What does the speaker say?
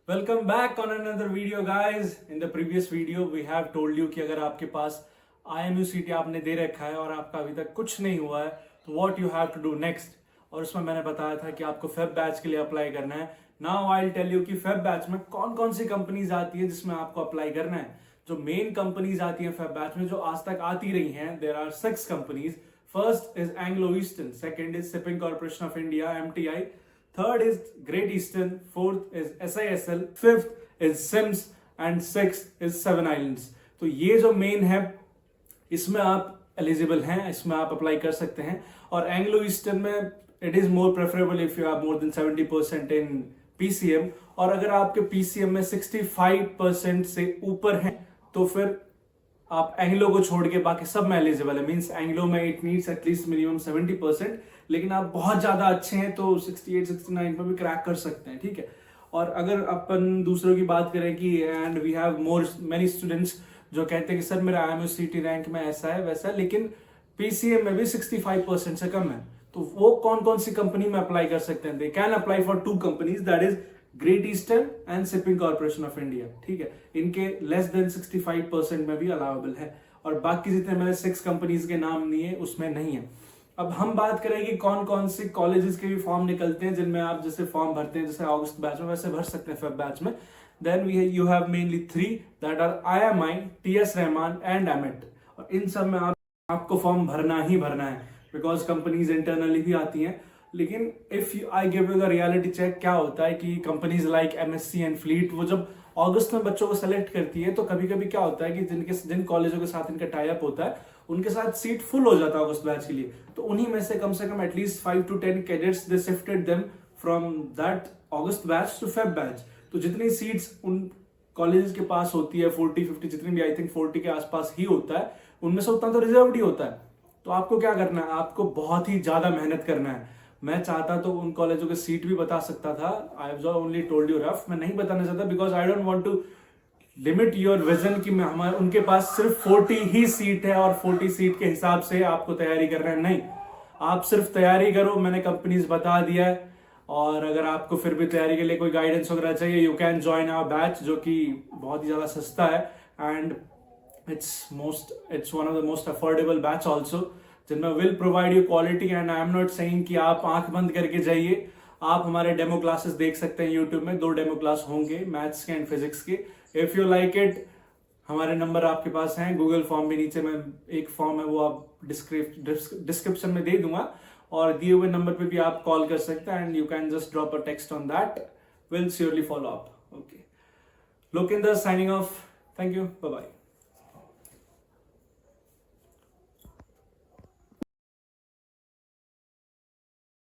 Welcome back on another video guys. In the previous video we have told you कि अगर आपके पास IMU-CT आपने दे रखा है और आपका अभी तक कुछ नहीं हुआ है तो what you have to do next. और उसमें मैंने बताया था कि आपको फेब बैच के लिए अप्लाई करना है। Now I will tell you कि फेब बैच में कौन कौन सी कंपनीज आती है जिसमें आपको अप्लाई करना है। जो मेन कंपनीज आती है फेब बैच में, जो आज तक आती रही हैं, there are 6 companies. First is Anglo Eastern, second is Shipping Corporation of India MTI, third is Great Eastern, fourth is SISL, fifth is SIMS and sixth is Seven Islands। तो ये जो मेन है इसमें आप एलिजिबल हैं, इसमें आप apply कर सकते हैं। और एंग्लो ईस्टर्न में it is more preferable if you have more than 70% in PCM। और अगर आपके PCM में 65% से ऊपर हैं तो फिर आप एंग्लो को छोड़ के बाकी सब में एलिजिबल है। मींस एंग्लो में इट नीड्स एटलीस्ट मिनिमम 70%, लेकिन आप बहुत ज्यादा अच्छे हैं तो 68-69 पर भी क्रैक कर सकते हैं, ठीक है। और अगर अपन दूसरों की बात करें कि and we have many students जो कहते हैं कि सर मेरा IMU-CT रैंक में ऐसा है वैसा है, लेकिन PCM में भी 65% से कम है, तो वो कौन कौन सी कंपनी में अप्लाई कर सकते हैं? They can apply for 2 companies, that is great eastern and shipping Corporation of India, ठीक है। इनके लेस देन 65% में भी अलाउेबल है। और बाकी जितने मैंने 6 कंपनीज के नाम लिए उसमें नहीं है। अब हम बात करें कि कौन कौन सी कॉलेजेस के भी फॉर्म निकलते हैं जिनमें आप जैसे फॉर्म भरते हैं, जैसे अगस्त बैच में वैसे भर सकते हैं फेब बैच में। Then you have mainly 3 that are IMI, TS Rahman and AMET. और इन सब में आपको फॉर्म भरना ही भरना है बिकॉज कंपनीज इंटरनली भी आती हैं। लेकिन if I give you the reality check, क्या होता है कि companies like MSC and Fleet वो जब अगस्त में बच्चों को सेलेक्ट करती है तो कभी कभी क्या होता है कि जिन कॉलेजों के साथ इनका टाई अप होता है उनके साथ सीट फुल हो जाता है अगस्त बैच के लिए। तो उन्हीं में से कम at least 5 to 10 cadets they shifted them from that August batch to Feb batch. तो जितनी सीट्स उन कॉलेजेस के पास होती है 40-50, जितनी भी आई थिंक 40 के आसपास ही होता है, उनमें से उतना तो रिजर्व्ड ही होता है। तो आपको क्या करना है, आपको बहुत ही ज्यादा मेहनत करना है। मैं चाहता तो उन कॉलेजों के सीट भी बता सकता था, I have only told you rough. मैं नहीं बताना चाहता because I don't want to limit your vision कि हमारे उनके पास सिर्फ 40 ही सीट है और 40 सीट के हिसाब से आपको तैयारी करना है। नहीं, आप सिर्फ तैयारी करो, मैंने कंपनीज बता दिया है। और अगर आपको फिर भी तैयारी के लिए कोई गाइडेंस वगैरह चाहिए, you can join our batch जो कि बहुत ही ज्यादा सस्ता है and it's one of the most affordable batch also, जिनमें will provide you quality. And I am not saying कि आप आंख बंद करके जाइए, आप हमारे डेमो क्लासेस देख सकते हैं यूट्यूब में। 2 डेमो क्लास होंगे, मैथ्स के एंड फिजिक्स के। इफ यू लाइक इट, हमारे नंबर आपके पास हैं, गूगल फॉर्म भी नीचे में एक फॉर्म है वो आप डिस्क्रिप्शन में दे दूंगा, और दिए हुए नंबर पे भी आप कॉल कर सकते हैं and you can just drop a text on that, will surely follow up. Okay, Lokendra signing off, thank you, bye bye.